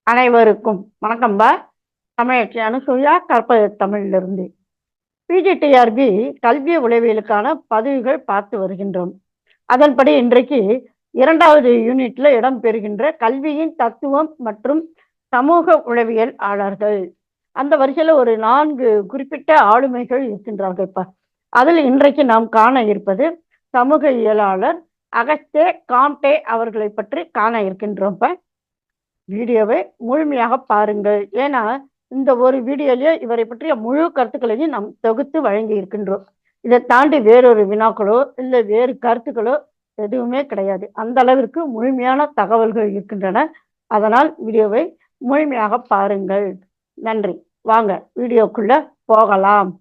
அனைவருக்கும் வணக்கம்பா. தமிழச்சி அனுசூயா கற்பது தமிழிலிருந்து. பிஜிடிஆர்பி கல்வி உளவியலுக்கான பதிவுகள் பார்த்து வருகின்றோம். அதன்படி இன்றைக்கு 2வது யூனிட்ல இடம்பெறுகின்ற கல்வியின் தத்துவம் மற்றும் சமூக உளவியல் ஆளர்கள். அந்த வரிசையில ஒரு 4 குறிப்பிட்ட ஆளுமைகள் இருக்கின்றார்கள்ப்பா. அதில் இன்றைக்கு நாம் காண இருப்பது சமூக இயலாளர் அகஸ்டே காம்டே அவர்களை பற்றி காண இருக்கின்றோம்ப்பா. வீடியோவை முழுமையாக பாருங்கள். ஏன்னா இந்த ஒரு வீடியோலயே இவரை பற்றிய முழு கருத்துக்களையும் நாம் தொகுத்து வழங்கி இருக்கின்றோம். இதை தாண்டி வேறொரு வினாக்களோ இல்லை வேறு கருத்துக்களோ எதுவுமே கிடையாது. அந்த அளவிற்கு முழுமையான தகவல்கள் இருக்கின்றன. அதனால் வீடியோவை முழுமையாக பாருங்கள். நன்றி. வாங்க வீடியோக்குள்ள போகலாம்.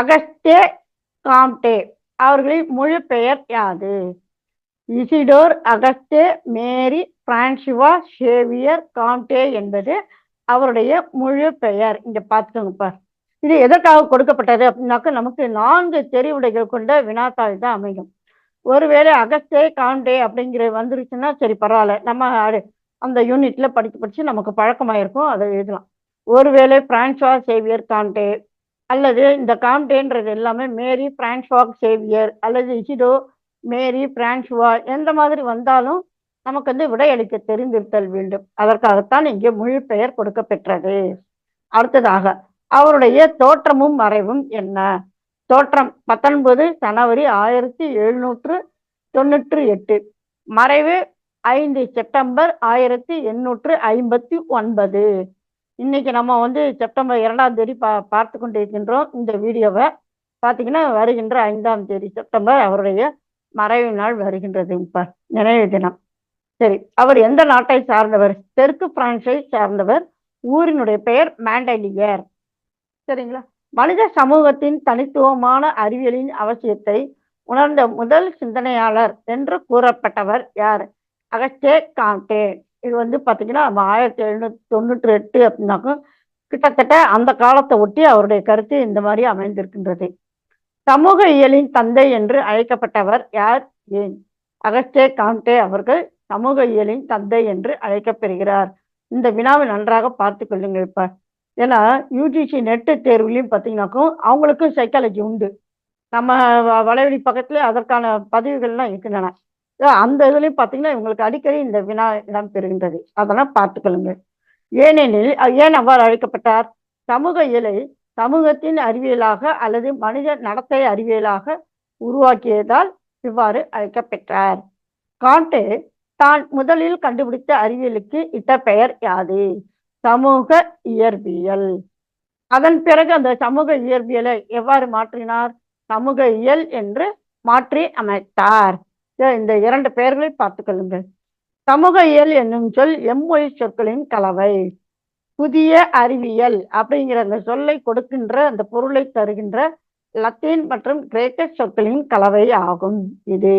அகஸ்டே காம்டே அவர்களின் முழு பெயர் யாது? இசிடோர் அகஸ்டே மேரி பிரான்சுவா சேவியர் காம்டே என்பது அவருடைய முழு பெயர். இங்க பார்த்துக்கோங்கப்பா. இது எதற்காக கொடுக்கப்பட்டது அப்படின்னாக்க நமக்கு 4 தெரிவுடைகள் கொண்ட வினாத்தாள் தான் அமையும். ஒருவேளை அகஸ்டே காம்டே அப்படிங்கிற வந்துருச்சுன்னா சரி பரவாயில்ல, நம்ம அந்த யூனிட்ல படிச்சு நமக்கு பழக்கமாயிருக்கும், அதை எழுதலாம். ஒருவேளை பிரான்சுவா சேவியர் காம்டே அல்லது இந்த காம்டேன்றது எல்லாமே மேரி பிரான்சுவா சேவியர் அல்லது இசிடோ மேரி பிரான்சுவா எந்த மாதிரி வந்தாலும் நமக்கு வந்து விடையளிக்க தெரிந்திருத்தல் வேண்டும். அதற்காகத்தான் இங்கே முழு பெயர் கொடுக்கப்பெற்றது. அடுத்ததாக அவருடைய தோற்றமும் மறைவும் என்ன? தோற்றம் 19 ஜனவரி 1798, மறைவு 5 செப்டம்பர் 1859. இன்னைக்கு நம்ம வந்து செப்டம்பர் 2ஆம் தேதி பார்த்து கொண்டிருக்கின்றோம். இந்த வீடியோவை பார்த்தீங்கன்னா வருகின்ற 5ஆம் தேதி செப்டம்பர் அவருடைய மறைவு நாள் வருகின்றது. இப்ப நினைவு தினம். சரி, அவர் எந்த நாட்டை சார்ந்தவர்? தெற்கு பிரான்சை சார்ந்தவர். ஊரினுடைய பெயர் மாண்டலியர். சரிங்களா? மனித சமூகத்தின் தனித்துவமான அறிவியலின் அவசியத்தை உணர்ந்த முதல் சிந்தனையாளர் என்று கூறப்பட்டவர் யார்? அகஸ்டே காம்டே. இது வந்து பார்த்தீங்கன்னா 1798 அப்படின்னாக்கும் கிட்டத்தட்ட அந்த காலத்தை ஒட்டி அவருடைய கருத்து இந்த மாதிரி அமைந்திருக்கின்றது. சமூக இயலின் தந்தை என்று அழைக்கப்பட்டவர் யார், ஏன்? அகஸ்டே காம்டே அவர்கள் சமூக இயலின் தந்தை என்று அழைக்கப்பெறுகிறார். இந்த வினாவை நன்றாக பார்த்து கொள்ளுங்கள். இப்ப ஏன்னா யூஜிசி நெட்டு தேர்வுலையும் பார்த்தீங்கன்னாக்கும் அவங்களுக்கும் சைக்காலஜி உண்டு. நம்ம வலைவழி பக்கத்துல அதற்கான பதிவுகள்லாம் இருக்கின்றன. அந்த இதுலையும் பார்த்தீங்கன்னா இவங்களுக்கு அடிக்கடி இந்த வினா இடம் பெறுகின்றது. அதெல்லாம் பார்த்துக்கொள்ளுங்கள். ஏனெனில் ஏன் அவ்வாறு அழைக்கப்பட்டார்? சமூக இயலை சமூகத்தின் அறிவியலாக அல்லது மனித நடத்தை அறிவியலாக உருவாக்கியதால் இவ்வாறு அழைக்கப்பெற்றார். காம்டே தான் முதலில் கண்டுபிடித்த அறிவியலுக்கு இட்ட பெயர் யாது? சமூக இயற்பியல். அதன் பிறகு அந்த சமூக இயற்பியலை எவ்வாறு மாற்றினார்? சமூக இயல் என்று மாற்றி அமைத்தார். இந்த 2 பெயர்களை பார்த்துக் கொள்ளுங்கள். சமூக இயல் என்னும் சொல் எம்மொழி சொற்களின் கலவை. புதிய அறிவியல் அப்படிங்கிற அந்த சொல்லை கொடுக்கின்ற அந்த பொருளை தருகின்ற லத்தீன் மற்றும் கிரேக்க சொற்களின் கலவை ஆகும். இது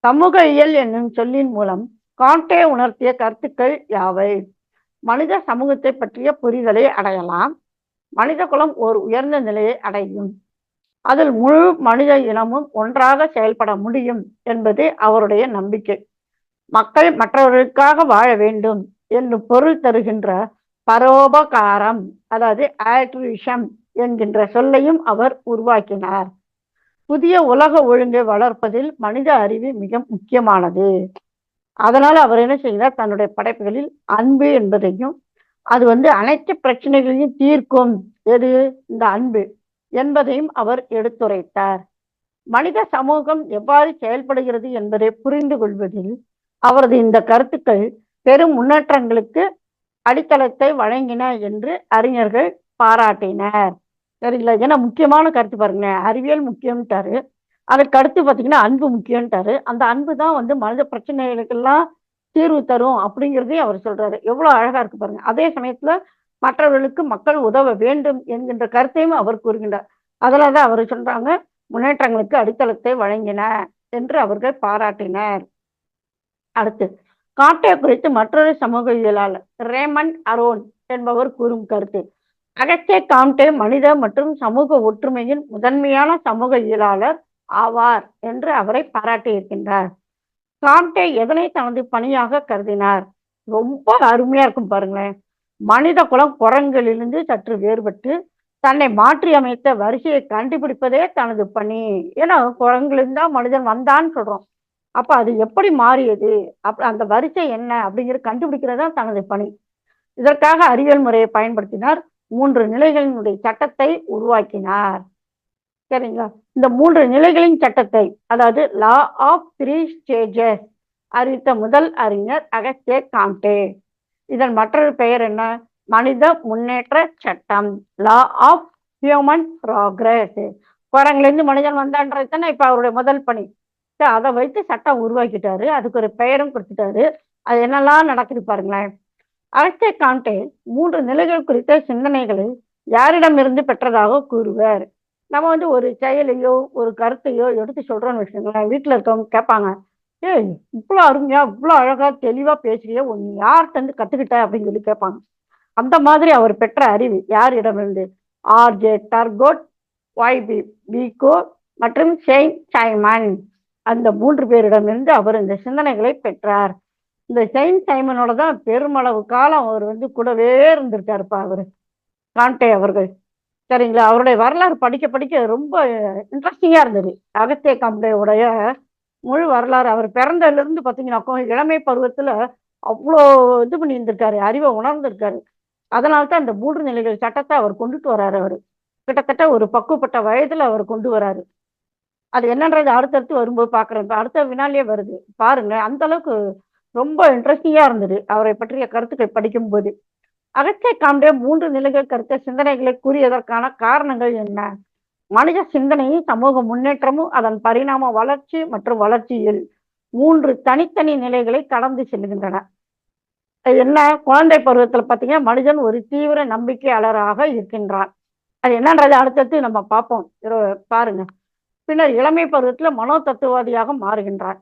சமூக இயல் என்னும் சொல்லின் மூலம் காம்டே உணர்த்திய கருத்துக்கள் யாவை? மனித சமூகத்தை பற்றிய புரிதலை அடையலாம். மனித குலம் ஒரு உயர்ந்த நிலையை அடையும். அதில் முழு மனித இனமும் ஒன்றாக செயல்பட முடியும் என்பது அவருடைய நம்பிக்கை. மக்கள் மற்றவர்களுக்காக வாழ வேண்டும் என்னும் பொருள் தருகின்ற பரோபகாரம், அதாவது ஆல்ட்ருயிசம் என்கின்ற சொல்லையும் அவர் உருவாக்கினார். புதிய உலக ஒழுங்கை வளர்ப்பதில் மனித அறிவு மிக முக்கியமானது. அதனால அவர் என்ன செய்கிறார்? தன்னுடைய படைப்புகளில் அன்பு என்பதையும் அது வந்து அனைத்து பிரச்சனைகளையும் தீர்க்கும், எது இந்த அன்பு என்பதையும் அவர் எடுத்துரைத்தார். மனித சமூகம் எவ்வாறு செயல்படுகிறது என்பதை புரிந்து கொள்வதில் அவரது இந்த கருத்துக்கள் பெரும் முன்னேற்றங்களுக்கு அடித்தளத்தை வழங்கின என்று அறிஞர்கள் பாராட்டினர். சரிங்களா? ஏன்னா முக்கியமான கருத்து பாருங்க, அறிவியல் முக்கியம்ட்டாரு, அதுக்கு அடுத்து பார்த்தீங்கன்னா அன்பு முக்கியம்ட்டாரு. அந்த அன்பு தான் வந்து மனித பிரச்சனைகளுக்கெல்லாம் தீர்வு தரும் அப்படிங்கிறதையும் அவர் சொல்றாரு. எவ்வளவு அழகா இருக்கு பாருங்க. அதே சமயத்துல மற்றவர்களுக்கு மக்கள் உதவ வேண்டும் என்கின்ற கருத்தையும் அவர் கூறுகின்றார். அதனாலதான் அவர் சொல்றாங்க முன்னேற்றங்களுக்கு அடித்தளத்தை வழங்கின என்று அவர்கள் பாராட்டினர். அடுத்து காம்டே குறித்து மற்றொரு சமூகவியலாளர் ரேமண்ட் அரோன் என்பவர் கூறும் கருத்து. அகஸ்டே காம்டே மனித மற்றும் சமூக ஒற்றுமையின் முதன்மையான சமூக இயலாளர் ஆவார் என்று அவரை பாராட்டியிருக்கின்றார். காம்டே எதனை தனது பணியாக கருதினார்? ரொம்ப அருமையா இருக்கும் பாருங்களேன். மனித குலம் குரங்கிலிருந்து சற்று வேறுபட்டு தன்னை மாற்றி அமைத்த வரிசையை கண்டுபிடிப்பதே தனது பணி. ஏன்னா குரங்கிலிருந்து தான் மனிதன் வந்தான்னு சொல்றோம். அப்ப அது எப்படி மாறியது, அந்த வரிசை என்ன அப்படிங்கிறது கண்டுபிடிக்கிறது தான் தனது பணி. இதற்காக அறிவியல் முறையை பயன்படுத்தினார். 3 நிலைகளினுடைய சட்டத்தை உருவாக்கினார். சரிங்களா? இந்த 3 நிலைகளின் சட்டத்தை, அதாவது லா ஆஃப் 3 ஸ்டேஜஸ் அறிவித்த முதல் அறிஞர் அகஸ்டே காம்டே. இதன் மற்றொரு பெயர் என்ன? மனித முன்னேற்ற சட்டம், லா ஆஃப் ஹியூமன் ப்ராக்ரஸ். குரங்கிலிருந்து மனிதன் வந்தான்றது தானே இப்ப அவருடைய முதல் பணி. அதை வைத்து சட்டம் உருவாக்கிட்டாரு. அதுக்கு ஒரு பெயரும் கொடுத்துட்டாரு. அது என்னெல்லாம் நடக்குது பாருங்களேன். அகஸ்டே காம்டே 3 நிலைகள் குறித்த சிந்தனைகளை யாரிடமிருந்து பெற்றதாக கூறுவார்? நம்ம வந்து ஒரு செயலையோ ஒரு கருத்தையோ எடுத்து சொல்றோம்னு வச்சுக்கோங்களேன், வீட்டுல இருக்கவங்க கேட்பாங்க, ஏய் இவ்வளவு அருமையா இவ்வளவு அழகா தெளிவா பேசுறிய, நீ யார்கிட்ட இருந்து கத்துக்கிட்ட அப்படின்னு சொல்லி கேட்பாங்க. அந்த மாதிரி அவர் பெற்ற அறிவு யாரிடமிருந்து? ஆர்ஜே டர்கோட், ஒய்பி பீகோ மற்றும் செயின்ட் சைமன், அந்த 3 பேரிடமிருந்து அவர் இந்த சிந்தனைகளை பெற்றார். இந்த செயின்ட் சைமனோட தான் பெருமளவு காலம் அவர் வந்து கூடவே இருந்திருக்காருப்பா அவரு காம்டே அவர்கள். சரிங்களா? அவருடைய வரலாறு படிக்க படிக்க ரொம்ப இன்ட்ரெஸ்டிங்கா இருந்தது. அகஸ்டே காம்டேவுடைய முழு வரலாறு. அவர் பிறந்ததுல இருந்து பாத்தீங்கன்னா இளமை பருவத்துல அவ்வளோ இது பண்ணி இருந்திருக்காரு, அறிவை உணர்ந்திருக்காரு. அதனால்தான் அந்த 3 நிலைகள் சட்டத்தை அவர் கொண்டுட்டு வர்றாரு. அவரு கிட்டத்தட்ட ஒரு பக்குவப்பட்ட வயதுல அவர் கொண்டு வராரு. அது என்னன்றது அடுத்தடுத்து வரும்போது பாக்குறேன். இப்ப அடுத்த வினாலேயே வருது பாருங்க. அந்த அளவுக்கு ரொம்ப இன்ட்ரெஸ்டிங்கா இருந்தது அவரை பற்றிய கருத்துக்கள் படிக்கும் போது. அகஸ்டே காம்டே 3 நிலைகள் கருத்த சிந்தனைகளை கூறியதற்கான காரணங்கள் என்ன? மனித சிந்தனையும் சமூக முன்னேற்றமும் அதன் பரிணாம வளர்ச்சி மற்றும் வளர்ச்சியில் 3 தனித்தனி நிலைகளை கடந்து செல்கின்றன. என்ன? குழந்தை பருவத்துல பாத்தீங்கன்னா மனிதன் ஒரு தீவிர நம்பிக்கையாளராக இருக்கின்றான். அது என்னன்றது அடுத்தடுத்து நம்ம பார்ப்போம். பாருங்க. பின்னர் இளமை பருவத்துல மனோ தத்துவவாதியாக மாறுகின்றான்.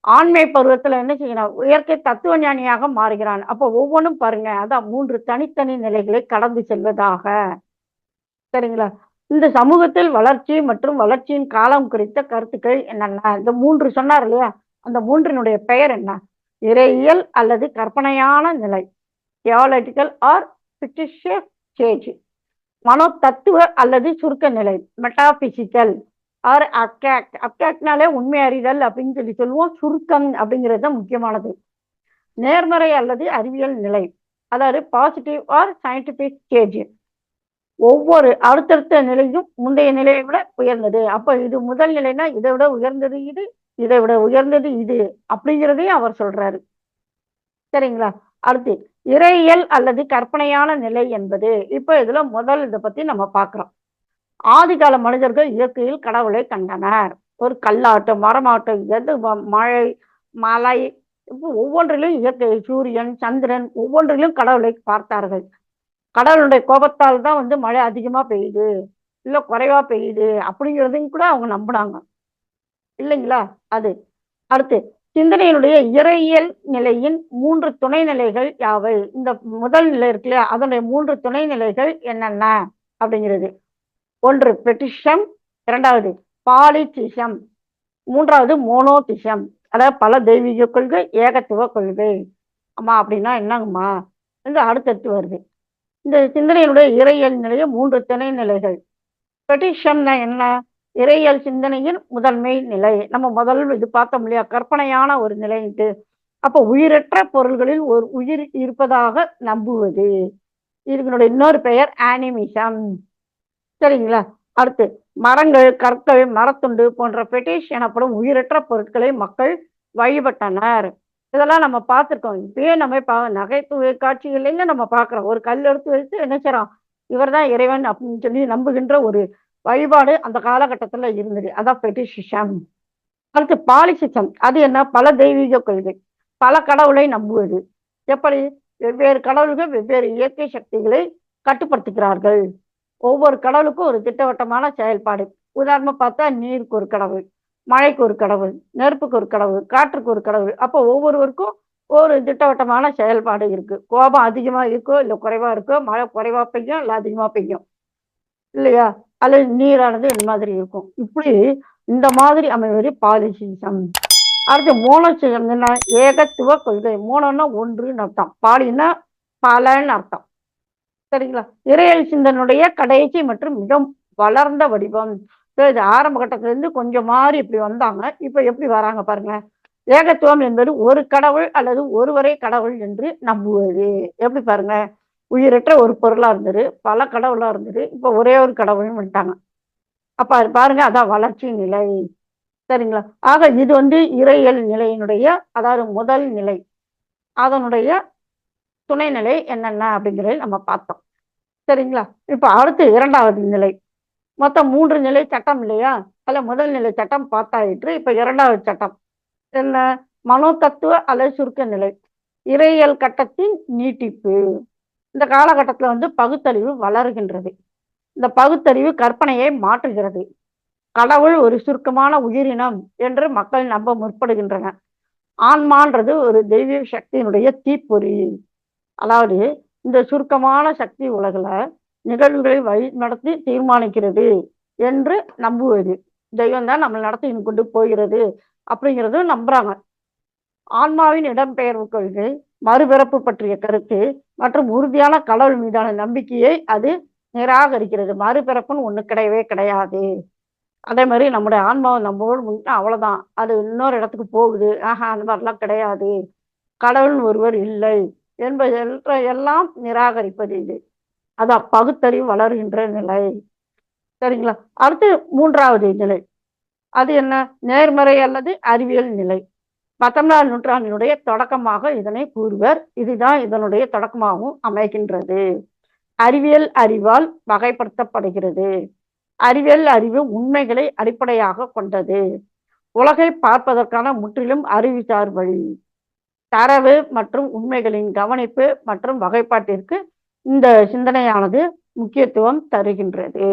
ஆண்மை பருவத்துல என்ன செய்யணும்? இயற்கை தத்துவ ஞானியாக மாறுகிறான். அப்போ ஒவ்வொன்றும் பாருங்க, அதான் 3 தனித்தனி நிலைகளை கடந்து செல்வதாக. சரிங்களா? இந்த சமூகத்தில் வளர்ச்சி மற்றும் வளர்ச்சியின் காலம் குறித்த கருத்துக்கள் என்னென்ன? இந்த 3 சொன்னார் இல்லையா, அந்த 3னுடைய பெயர் என்ன? இறையியல் அல்லது கற்பனையான நிலை, தியாலஜிக்கல் ஆர் ஃபிக்டிஷியஸ் ஸ்டேஜ். மனோ தத்துவ அல்லது சுருக்க நிலை, மெட்டாபிசிக்கல் ஆர் அப்டாக்ட். அப்டாக்ட்னாலே உண்மை அறிதல் அப்படின்னு சொல்லி சொல்லுவோம். சுருக்கம் அப்படிங்கிறது தான் முக்கியமானது. நேர்மறை அல்லது அறிவியல் நிலை, அதாவது பாசிட்டிவ் ஆர் சயின்டிபிக் ஸ்டேஜ். ஒவ்வொரு அடுத்தடுத்த நிலையும் முந்தைய நிலையை விட உயர்ந்தது. அப்ப இது முதல் நிலைனா இதை விட உயர்ந்தது இது, இதை விட உயர்ந்தது இது அப்படிங்கிறதையும் அவர் சொல்றாரு. சரிங்களா? அடுத்து இறையியல் அல்லது கற்பனையான நிலை என்பது, இப்ப இதுல முதல் இதை பத்தி நம்ம பார்க்கிறோம். ஆதிகால மனிதர்கள் இயற்கையில் கடவுளை கண்டனர். ஒரு கல்லாட்டம், மரமாட்டம், எது மழை, மலை, ஒவ்வொன்றிலும் இயற்கை, சூரியன், சந்திரன், ஒவ்வொன்றிலும் கடவுளை பார்த்தார்கள். கடவுளுடைய கோபத்தால் தான் வந்து மழை அதிகமா பெய்யுது, இல்ல குறைவா பெய்யுது அப்படிங்கிறதையும் கூட அவங்க நம்பினாங்க இல்லைங்களா? அது அடுத்து சிந்தனையினுடைய இறையியல் நிலையின் 3 துணை நிலைகள் யாவை? இந்த முதல் நிலை இருக்கு இல்லையா, அதனுடைய 3 துணை நிலைகள் என்னென்ன அப்படிங்கிறது. 1 பெட்டிஷம், 2வது பாலிட்டிசம், 3வது மோனோதிசம், அதாவது பல தெய்வீக கொள்கை, ஏகத்துவ கொள்கை. அம்மா அப்படின்னா என்னங்கம்மா என்று அடுத்தடுத்து வருது. இந்த சிந்தனையினுடைய இறையியல் நிலைய 3 துணை நிலைகள். பெட்டிஷம்னா என்ன? இறையியல் சிந்தனையின் முதன்மை நிலை. நம்ம முதல்ல இது பார்த்தோம் இல்லையா, கற்பனையான ஒரு நிலைன்ட்டு. அப்ப உயிரற்ற பொருள்களில் ஒரு உயிர் இருப்பதாக நம்புவது. இதனுடைய இன்னொரு பெயர் ஆனிமிசம். சரிங்களா? அடுத்து மரங்கள், கற்கள், மரத்துண்டு போன்ற பெட்டிஷ் எனப்படும் உயிரற்ற பொருட்களை மக்கள் வழிபட்டனர். இதெல்லாம் நம்ம பார்த்துருக்கோம். இப்பயே நம்ம நகைத்துவை காட்சிகள்ல நம்ம பார்க்கிறோம். ஒரு கல் எடுத்து வச்சு என்ன செய்யறோம், இவர் தான் இறைவன் அப்படின்னு சொல்லி நம்புகின்ற ஒரு வழிபாடு அந்த காலகட்டத்துல இருந்தது. அதான் பெட்டிஷிசம். அடுத்து பாலிசிசம். அது என்ன? பல தெய்வீக கொள்கை, பல கடவுளை நம்புவது. எப்படி? வெவ்வேறு கடவுள்கள் வெவ்வேறு இயற்கை சக்திகளை கட்டுப்படுத்துகிறார்கள். ஒவ்வொரு கடவுளுக்கும் ஒரு திட்டவட்டமான செயல்பாடு. உதாரணமா பார்த்தா நீருக்கு ஒரு கடவுள், மழைக்கு ஒரு கடவுள், நெருப்புக்கு ஒரு கடவுள், காற்றுக்கு ஒரு கடவுள். அப்போ ஒவ்வொருவருக்கும் ஒரு திட்டவட்டமான செயல்பாடு இருக்கு. கோபம் அதிகமா இருக்கோ, இல்ல குறைவா இருக்கோ, மழை குறைவா பெய்யும், இல்ல அதிகமா பெய்யும். இல்லையா? அல்லது நீரானது இந்த மாதிரி இருக்கும். இப்படி இந்த மாதிரி அமைவது பாலிசிசம். அடுத்து மோனோசிசம் என்ன? ஏகத்துவ கொள்கை. மோனோன்னா ஒன்றுன்னு அர்த்தம். பாலின்னா பலன்னு அர்த்தம். சரிங்களா? இறையியல் சிந்தனுடைய கடைசி மற்றும் மிக வளர்ந்த வடிவம். இது ஆரம்ப கட்டத்துல இருந்து கொஞ்சம் மாறி இப்படி வந்தாங்க. இப்ப எப்படி வராங்க பாருங்க. ஏகத்துவம் என்பது ஒரு கடவுள் அல்லது ஒருவரே கடவுள் என்று நம்புவது. எப்படி பாருங்க, உயிரற்ற ஒரு பொருளா இருந்தது, பல கடவுளா இருந்தது, இப்ப ஒரே ஒரு கடவுள்னு வந்துட்டாங்க. அப்ப அது பாருங்க, அதான் வளர்ச்சி நிலை. சரிங்களா? ஆக இது இறையியல் நிலையினுடைய, அதாவது முதல் நிலை. அதனுடைய துணைநிலை என்னென்ன அப்படிங்கிறதை நம்ம பார்த்தோம். சரிங்களா? இப்ப அடுத்து இரண்டாவது நிலை. மொத்தம் 3 நிலை சட்டம் இல்லையா? அதுல முதல் நிலை சட்டம் பார்த்தாயிற்று. இப்ப இரண்டாவது சட்டம் என்ன? மனோ தத்துவ அல்லது சுருக்க நிலை. இறையியல் கட்டத்தின் நீட்டிப்பு. இந்த காலகட்டத்துல பகுத்தறிவு வளர்கின்றது. இந்த பகுத்தறிவு கற்பனையை மாற்றுகிறது. கடவுள் ஒரு சுருக்கமான உயிரினம் என்று மக்கள் நம்ப முற்படுகின்றனர். ஆன்மான்றது ஒரு தெய்வீக சக்தியினுடைய தீப்பொறி. அதாவது இந்த சுருக்கமான சக்தி உலகில நிகழ்வுகளை வழி நடத்தி தீர்மானிக்கிறது என்று நம்புவது. தெய்வம் தான் நம்ம நடத்தி கொண்டு போகிறது அப்படிங்கிறது நம்புறாங்க. ஆன்மாவின் இடம்பெயர்வு கொள்கை, மறுபிறப்பு பற்றிய கருத்து மற்றும் உறுதியான கடவுள் மீதான நம்பிக்கையை அது நிராகரிக்கிறது. மறுபிறப்புன்னு ஒண்ணு கிடையவே கிடையாது. அதே மாதிரி நம்முடைய ஆன்மாவை நம்மோடு அவ்வளவுதான், அது இன்னொரு இடத்துக்கு போகுது, அந்த மாதிரிலாம் கிடையாது, கடவுள் ஒருவர் இல்லை என்பது எல்லாம் நிராகரிப்பது இது. அதான் பகுத்தறிவு வளர்கின்ற நிலை. சரிங்களா? அடுத்து மூன்றாவது நிலை. அது என்ன? நேர்மறை அல்லது அறிவியல் நிலை. 19ஆம் நூற்றாண்டினுடைய தொடக்கமாக இதனை கூறுவர். இதுதான் இதனுடைய தொடக்கமாகவும் அமைகின்றது. அறிவியல் அறிவால் வகைப்படுத்தப்படுகிறது. அறிவியல் அறிவு உண்மைகளை அடிப்படையாக கொண்டது. உலகை பார்ப்பதற்கான முற்றிலும் அறிவுசார் வழி. தரவு மற்றும் உண்மைகளின் கவனிப்பு மற்றும் வகைப்பாட்டிற்கு இந்த சிந்தனையானது முக்கியத்துவம் தருகின்றது.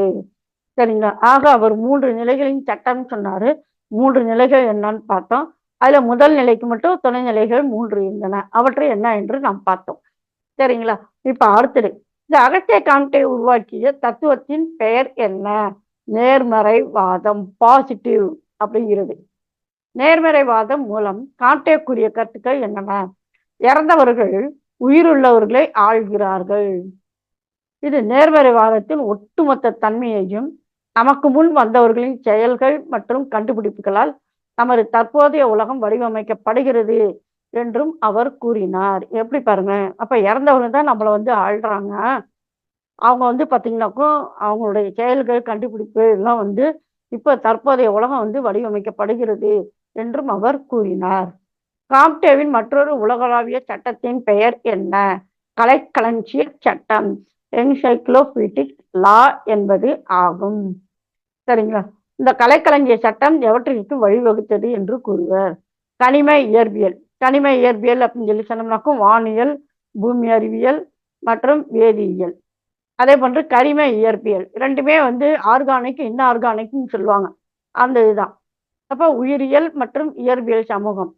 சரிங்களா? ஆக அவர் 3 நிலைகளின் சட்டம் சொன்னாரு. 3 நிலைகள் என்னன்னு பார்த்தோம். அதுல முதல் நிலைக்கு மட்டும் துணைநிலைகள் 3 இருந்தன. அவற்றை என்ன என்று நாம் பார்த்தோம். சரிங்களா? இப்ப அடுத்தது, இந்த அகஸ்டே காம்டே உருவாக்கிய தத்துவத்தின் பெயர் என்ன? நேர்மறைவாதம், பாசிட்டிவ் அப்படிங்கிறது. நேர்மறைவாதம் மூலம் காம்டே கூறிய கருத்துக்கள் என்னென்ன? இறந்தவர்கள் உயிருள்ளவர்களை ஆள்கிறார்கள். இது நேர்மறைவாதத்தின் ஒட்டுமொத்த தன்மையையும் நமக்கு முன் வந்தவர்களின் செயல்கள் மற்றும் கண்டுபிடிப்புகளால் நமது தற்போதைய உலகம் வடிவமைக்கப்படுகிறது என்றும் அவர் கூறினார். எப்படி பாருங்க, அப்ப இறந்தவங்க தான் நம்மளை ஆள்றாங்க. அவங்க பார்த்தீங்கன்னாக்கும் அவங்களுடைய செயல்கள் கண்டுபிடிப்பு எல்லாம் இப்ப தற்போதைய உலகம் வடிவமைக்கப்படுகிறது என்றும் அவர் கூறினார். காம்டேவின் மற்றொரு உலகளாவிய சட்டத்தின் பெயர் என்ன? கலைக்களஞ்சிய சட்டம், என்சைக்ளோபீடிக் லா என்பது ஆகும். சரிங்களா? இந்த கலைக்களஞ்சிய சட்டம் எவற்றிற்கு வழிவகுத்தது என்று கூறுவர்? கனிம இயற்பியல். கனிம இயற்பியல் அப்படின்னு சொல்லி சொன்னோம்னாக்கும் வானியல், பூமி அறிவியல் மற்றும் வேதியியல். அதே போன்று கரிம இயற்பியல் இரண்டுமே ஆர்கானிக், இன்ஆர்கானிக்னு சொல்லுவாங்க. அந்த இதுதான். அப்போ உயிரியல் மற்றும் இயற்பியல் சமூகம்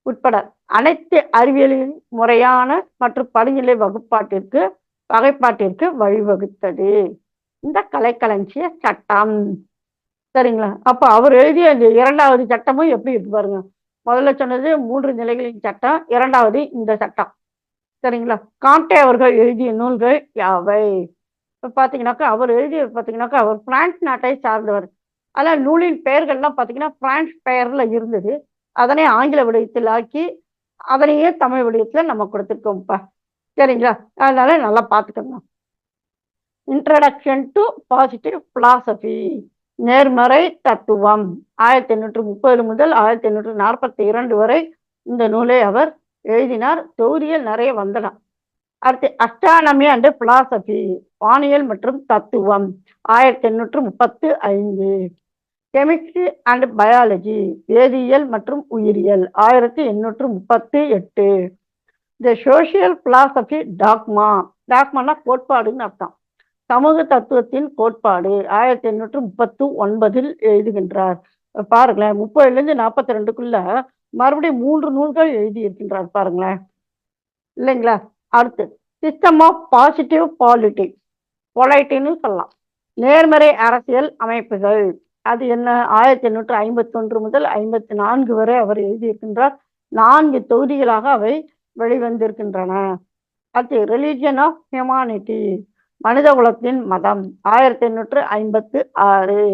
உட்பட அனைத்து அறிவியலின் முறையான மற்றும் படிநிலை வகைப்பாட்டிற்கு வழிவகுத்தது இந்த கலைக்களஞ்சிய சட்டம். சரிங்களா? அப்ப அவர் எழுதிய இந்த இரண்டாவது சட்டமும் எப்படி இருக்கு பாருங்க. முதல்ல சொன்னது 3 நிலைகளின் சட்டம், இரண்டாவது இந்த சட்டம். சரிங்களா? காம்டே அவர்கள் எழுதிய நூல்கள் யாவை? இப்ப பாத்தீங்கன்னாக்கா அவர் அவர் பிரான்ஸ் நாட்டை சார்ந்தவர். அதான் நூலின் பெயர்கள்லாம் பாத்தீங்கன்னா பிரான்ஸ் பெயர்ல இருந்தது. அதனை ஆங்கில வடிவத்தில் ஆக்கி அதனையே தமிழ் வடிவத்துல நம்ம கொடுத்துருக்கோம்ப்பா. சரிங்களா? அதனால நல்லா பார்த்துக்கோங்க. இன்ட்ரடக்ஷன் டு பாசிட்டிவ் பிலாசபி, நேர்மறை தத்துவம். 1830 முதல் 1842 வரை இந்த நூலை அவர் எழுதினார். தொகுதியில் நிறைய வந்தன. அடுத்து அஸ்ட்ரானமி அண்ட் பிலாசபி, வானியல் மற்றும் தத்துவம், 1835. கெமிஸ்ட்ரி அண்ட் பயாலஜி, வேதியியல் மற்றும் உயிரியல், 1838. த சோசியல் பிலாசபி டாக்மா, டாக்மானா கோட்பாடுன்னு அர்த்தம். சமூக தத்துவத்தின் கோட்பாடு, 1839 எழுதுகின்றார். பாருங்களேன், 30லேருந்து 42க்குள்ள மறுபடியும் 3 நூல்கள் எழுதியிருக்கின்றார் பாருங்களேன், இல்லைங்களா? அடுத்து சிஸ்டம் ஆஃப் பாசிட்டிவ் பாலிடிக்ஸ், பொலைட்டின்னு சொல்லலாம், நேர்மறை அரசியல் அமைப்புகள். அது என்ன? 1851 முதல் 54 வரை அவர் எழுதியிருக்கின்றார். 4 தொகுதிகளாக அவை வெளிவந்திருக்கின்றன. அடுத்து ரிலிஜன் ஆஃப் ஹியூமானிட்டி, மனித குலத்தின் மதம், 1856.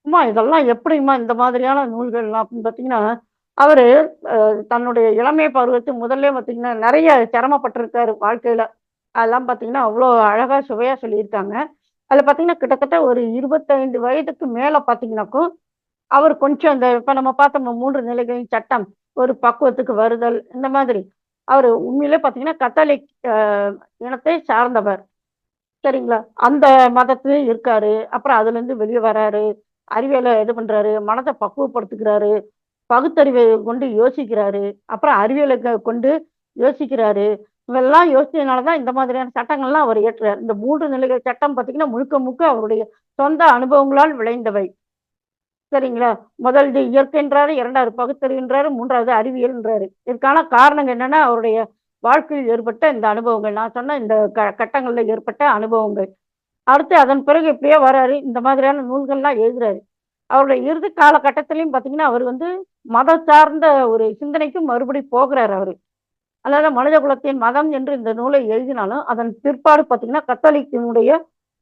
அம்மா இதெல்லாம் எப்படிம்மா இந்த மாதிரியான நூல்கள்லாம் அப்படின்னு பார்த்தீங்கன்னா, அவரு தன்னுடைய இளமை பருவத்து முதல்ல பார்த்தீங்கன்னா நிறைய சிரமப்பட்டிருக்காரு வாழ்க்கையில. அதெல்லாம் பார்த்தீங்கன்னா அவ்வளோ அழகா சுவையா சொல்லியிருக்காங்க. அதில் பார்த்தீங்கன்னா கிட்டத்தட்ட ஒரு 25 வயதுக்கு மேலே பார்த்தீங்கன்னாக்கும் அவர் கொஞ்சம் இந்த இப்போ நம்ம பார்த்தோம் 3 நிலைகளின் சட்டம், ஒரு பக்குவத்துக்கு வருதல், இந்த மாதிரி அவர் உண்மையிலே பார்த்தீங்கன்னா கத்தோலிக் இனத்தை சார்ந்தவர். சரிங்களா? அந்த மதத்திலையும் இருக்காரு. அப்புறம் அதுலேருந்து வெளியே வராரு, அறிவியலை இது பண்றாரு, மனதை பக்குவப்படுத்துகிறாரு, பகுத்தறிவை கொண்டு யோசிக்கிறாரு, அப்புறம் அறிவியலை கொண்டு யோசிக்கிறாரு. இவெல்லாம் யோசிச்சதுனாலதான் இந்த மாதிரியான சட்டங்கள்லாம் அவர் இயற்றுறார். இந்த 3 நிலைகள் சட்டம் பார்த்தீங்கன்னா முழுக்க முழுக்க அவருடைய சொந்த அனுபவங்களால் விளைந்தவை. சரிங்களா? முதல் இது இயற்கைன்றாரு, 2வது பகுத்தறிவுன்றாரு, 3வது அறிவியல்ன்றாரு. இதுக்கான காரணங்கள் என்னன்னா அவருடைய வாழ்க்கையில் ஏற்பட்ட இந்த அனுபவங்கள், நான் சொன்ன இந்த கட்டங்கள்ல ஏற்பட்ட அனுபவங்கள். அடுத்து அதன் பிறகு இப்படியே வராரு, இந்த மாதிரியான நூல்கள்லாம் எழுதுறாரு. அவருடைய இறுதி காலகட்டத்திலையும் பார்த்தீங்கன்னா அவர் வந்து மத சார்ந்த ஒரு சிந்தனைக்கு மறுபடி போகிறார் அவரு. அதாவது மனித குலத்தின் மதம் என்று இந்த நூலை எழுதினாலும் அதன் பிற்பாடு பார்த்தீங்கன்னா கத்தோலிக்கினுடைய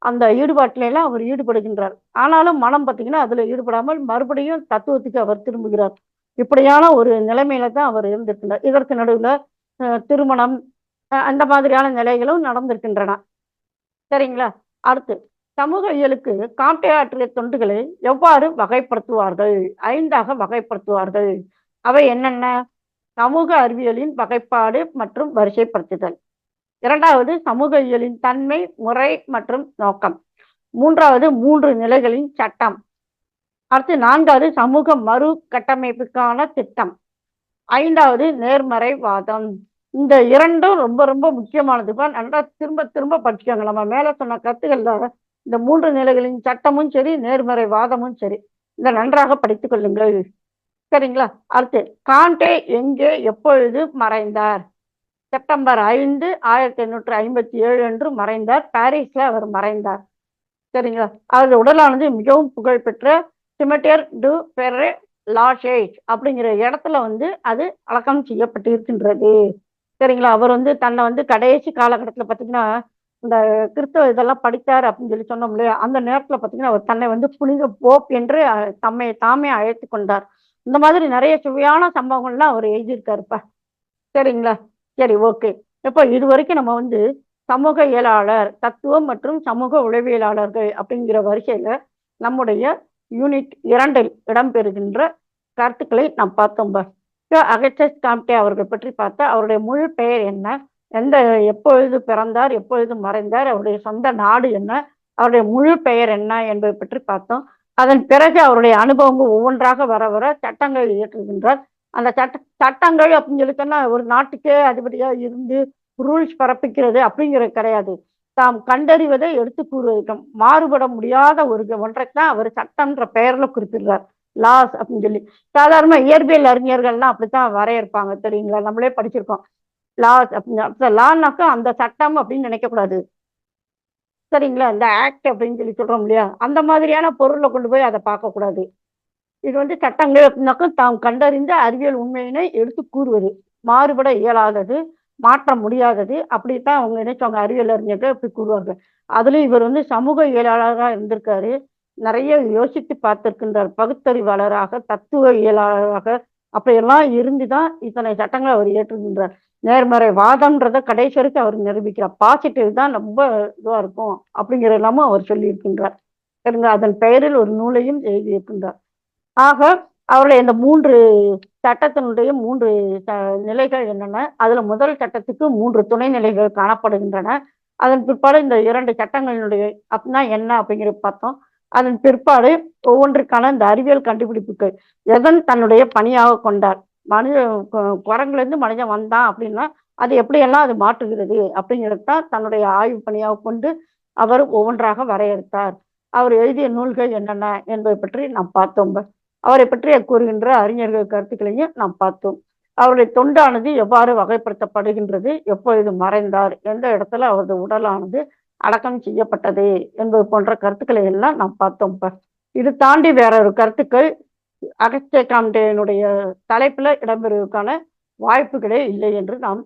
அந்த ஈடுபாட்டில எல்லாம் அவர் ஈடுபடுகின்றார். ஆனாலும் மனம் பார்த்தீங்கன்னா அதுல ஈடுபடாமல் மறுபடியும் தத்துவத்துக்கு அவர் திரும்புகிறார். இப்படியான ஒரு நிலைமையில தான் அவர் இருந்திருக்கின்றார். இதற்கு நடுவுல திருமணம் அந்த மாதிரியான நிலைகளும் நடந்திருக்கின்றன. சரிங்களா? அடுத்து சமூக இயலுக்கு காம்டே ஆற்றிய தொண்டுகளை எவ்வாறு வகைப்படுத்துவார்கள்? 5ஆக வகைப்படுத்துவார்கள். அவை என்னென்ன? சமூக அறிவியலின் வகைப்பாடு மற்றும் வரிசைப்படுத்துதல். 2வது சமூக இயலின் தன்மை, முறை மற்றும் நோக்கம். 3வது 3 நிலைகளின் சட்டம். அடுத்து 4வது சமூக மறு கட்டமைப்புக்கான திட்டம். 5வது நேர்மறைவாதம். இந்த 2ம் ரொம்ப ரொம்ப முக்கியமானதுப்பா. நல்லா திரும்ப திரும்ப படிச்சுக்கோங்க. நம்ம மேல சொன்ன கருத்துக்கள்ல இந்த 3 நிலைகளின் சட்டமும் சரி, நேர்மறைவாதமும் சரி, இதை நன்றாக படித்துக் கொள்ளுங்கள். சரிங்களா? அடுத்து காண்டே எங்கே எப்பொழுது மறைந்தார்? செப்டம்பர் 5, 1857 அன்று மறைந்தார். பாரிஸ்ல அவர் மறைந்தார். சரிங்களா? அவரது உடலானது மிகவும் புகழ்பெற்ற சிமெட்டியர் டு பெரே லாஷேஜ் அப்படிங்கிற இடத்துல வந்து அது அடக்கம் செய்யப்பட்டு இருக்கின்றது. சரிங்களா? அவர் வந்து தன்னை வந்து கடைசி காலகட்டத்தில் பார்த்தீங்கன்னா இந்த கிறிஸ்தவ இதெல்லாம் படித்தார் அப்படின்னு சொல்லி சொன்னோம் இல்லையா, அந்த நேரத்தில் பார்த்தீங்கன்னா அவர் தன்னை வந்து புனித போப் என்று தாமே அழைத்து கொண்டார். இந்த மாதிரி நிறைய சுவையான சம்பவங்கள்லாம் அவர் எழுதியிருக்காருப்பா. சரிங்களா? சரி, ஓகே. இப்போ இது வரைக்கும் நம்ம வந்து சமூக இயலாளர், தத்துவம் மற்றும் சமூக உளவியலாளர்கள் அப்படிங்கிற வரிசையில நம்முடைய யூனிட் 2 இடம்பெறுகின்ற கருத்துக்களை நாம் பார்த்தோம். அகஸ்டஸ் காம்டே அவர்கள் பற்றி பார்த்தா அவருடைய முழு பெயர் என்ன, எப்பொழுது பிறந்தார், எப்பொழுது மறைந்தார், அவருடைய சொந்த நாடு என்ன, அவருடைய முழு பெயர் என்ன என்பதை பற்றி பார்த்தோம். அதன் பிறகு அவருடைய அனுபவங்கள் ஒவ்வொன்றாக வர வர சட்டங்கள் இயற்றுகின்றார். அந்த சட்டங்கள் அப்படின்னு சொல்லி சொன்னா ஒரு நாட்டுக்கே அதிபதியா இருந்து ரூல்ஸ் பிறப்பிக்கிறது அப்படிங்கிறது கிடையாது. தாம் கண்டறிவதை எடுத்து கூறுவதற்கு மாறுபட முடியாத ஒன்றைத்தான் அவர் சட்டம்ன்ற பெயர்ல குறிப்பிடுறார், லாஸ் அப்படின்னு சொல்லி. சாதாரண இயற்பியல் அறிஞர்கள்லாம் அப்படித்தான் வரையறுப்பாங்க, தெரியுங்களா? நம்மளே படிச்சிருக்கோம். லாஸ் அப்படின்னு லான்னாக்கா அந்த சட்டம் அப்படின்னு நினைக்கக்கூடாது. சரிங்களா? இந்த ஆக்ட் அப்படின்னு சொல்லி சொல்றோம் இல்லையா, அந்த மாதிரியான பொருளை கொண்டு போய் அதை பார்க்கக்கூடாது. இது வந்து சட்டங்கள் அப்படின்னாக்கும் தாம் கண்டறிந்த அறிவியல் உண்மையினை எடுத்து கூறுவது, மாறுபட இயலாதது, மாற்ற முடியாதது, அப்படித்தான் அவங்க நினைச்சவங்க அறிவியல் அறிஞர்கள் இப்படி கூறுவார்கள். அதுலயும் இவர் வந்து சமூக இயலாளராக இருந்திருக்காரு, நிறைய யோசித்து பார்த்திருக்கின்றார், பகுத்தறிவாளராக, தத்துவ இயலாளராக, அப்படியெல்லாம் இருந்துதான் இத்தனை சட்டங்களை அவர் ஏற்றுகின்றார். நேர்மறை வாதம்ன்றத கடைசி வரைக்கும் அவர் நிரூபிக்கிறார். பாசிட்டிவ் தான் ரொம்ப இதுவா இருக்கும் அப்படிங்கிற எல்லாமும் அவர் சொல்லியிருக்கின்றார். சரிங்க, அதன் பெயரில் ஒரு நூலையும் எழுதியிருக்கின்றார். ஆக அவருடைய இந்த 3 சட்டத்தினுடைய 3 நிலைகள் என்னென்ன, அதுல முதல் சட்டத்துக்கு 3 துணை நிலைகள் காணப்படுகின்றன. அதன் பிற்பாடு இந்த 2 சட்டங்களினுடைய அப்படின்னா என்ன அப்படிங்கிறத பார்த்தோம். அதன் பிற்பாடு ஒவ்வொன்றுக்கான இந்த அறிவியல் கண்டுபிடிப்புகள் எதன் தன்னுடைய பணியாக கொண்டார். மனித குரங்குலேருந்து மனிதன் வந்தான் அப்படின்னா அது எப்படியெல்லாம் அது மாற்றுகிறது அப்படிங்கிறது தான் தன்னுடைய ஆய்வு பணியாக கொண்டு அவர் ஒவ்வொன்றாக வரையறுத்தார். அவர் எழுதிய நூல்கள் என்னென்ன என்பதை பற்றி நாம் பார்த்தோம். அவரை பற்றிய கூறுகின்ற அறிஞர்கள் கருத்துக்களையும் நாம் பார்த்தோம். அவருடைய தொண்டானது எவ்வாறு வகைப்படுத்தப்படுகின்றது, எப்பொழுது மறைந்தார், எந்த இடத்துல அவரது உடலானது அடக்கம் செய்யப்பட்டது என்பது போன்ற கருத்துக்களை எல்லாம் நாம் பார்த்தோம். இது தாண்டி வேற ஒரு கருத்துக்கள் அகஸ்திய காம்டேனுடைய தலைப்புல இடம்பெறுவதற்கான வாய்ப்புகளே இல்லை என்று நாம்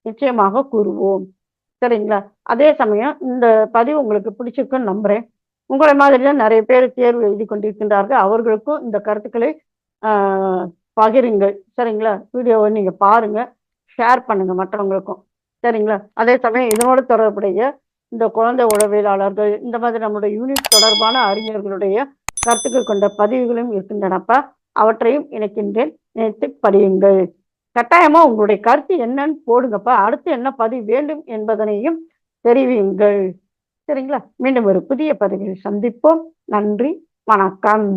நிச்சயமாக கூறுவோம். சரிங்களா? அதே சமயம் இந்த பதிவு உங்களுக்கு பிடிச்சிருக்குன்னு நம்புறேன். உங்களை மாதிரி தான் நிறைய பேர் தேர்வு எழுதி கொண்டிருக்கின்றார்கள். அவர்களுக்கும் இந்த கருத்துக்களை பகிருங்கள். சரிங்களா? வீடியோவை நீங்க பாருங்க, ஷேர் பண்ணுங்க மற்றவங்களுக்கும். சரிங்களா? அதே சமயம் இதனோடு தொடர்புடைய இந்த குழந்தை உளவியலாளர்கள், இந்த மாதிரி நம்முடைய யூனிட் தொடர்பான அறிஞர்களுடைய கருத்துக்கள் கொண்ட பதிவுகளும் இருக்கின்றனப்பா. அவற்றையும் இணைக்கின்றேன், நினைத்து படியுங்கள். கட்டாயமா உங்களுடைய கருத்து என்னன்னு போடுங்கப்பா. அடுத்து என்ன பதிவு வேண்டும் என்பதனையும் தெரிவியுங்கள். சரிங்களா? மீண்டும் ஒரு புதிய பதிவில் சந்திப்போம். நன்றி, வணக்கம்.